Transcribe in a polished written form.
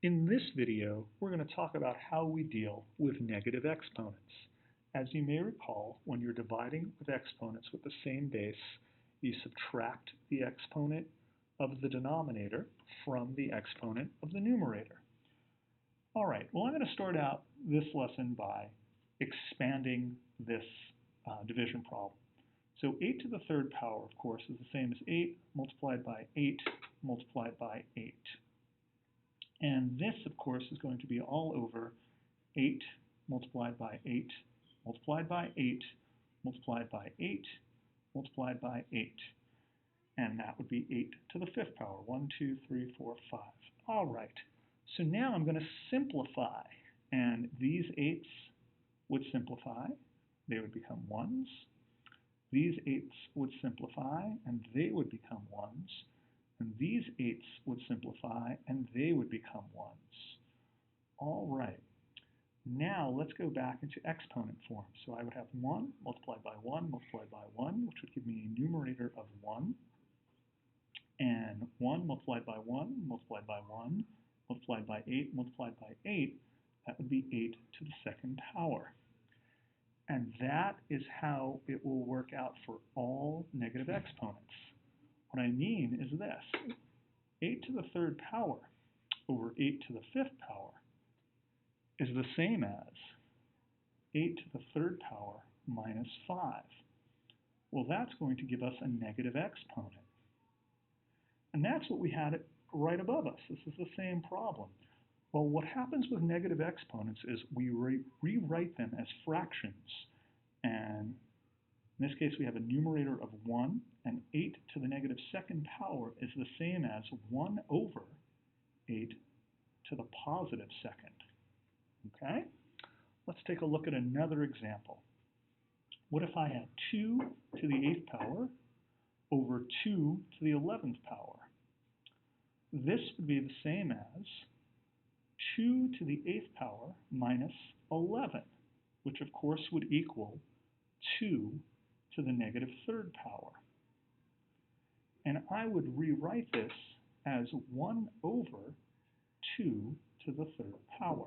In this video, we're going to talk about how we deal with negative exponents. As you may recall, when you're dividing with exponents with the same base, you subtract the exponent of the denominator from the exponent of the numerator. All right, well, I'm going to start out this lesson by expanding this division problem. So 8 to the third power, of course, is the same as 8 multiplied by 8 multiplied by 8. And this, of course, is going to be all over 8 multiplied by 8 multiplied by 8 multiplied by 8 multiplied by 8. And that would be 8 to the fifth power. 1, 2, 3, 4, 5. All right. So now I'm going to simplify. And these 8s would simplify. They would become 1s. These 8s would simplify, and they would become 1s. And these 8s would simplify, and they would become 1s. All right. Now let's go back into exponent form. So I would have 1 multiplied by 1 multiplied by 1, which would give me a numerator of 1. And 1 multiplied by 1 multiplied by 1 multiplied by 8 multiplied by 8, that would be 8 to the second power. And that is how it will work out for all negative exponents. What I mean is this: 8 to the third power over 8 to the fifth power is the same as 8 to the third power minus 5. Well, that's going to give us a negative exponent. And that's what we had right above us. This is the same problem. Well, what happens with negative exponents is we rewrite them as fractions. And in this case, we have a numerator of 1, and 8 to the negative second power is the same as 1 over 8 to the positive second. Okay? Let's take a look at another example. What if I had 2 to the 8th power over 2 to the 11th power? This would be the same as 2 to the 8th power minus 11, which of course would equal 2 to the negative third power. And I would rewrite this as 1 over 2 to the third power.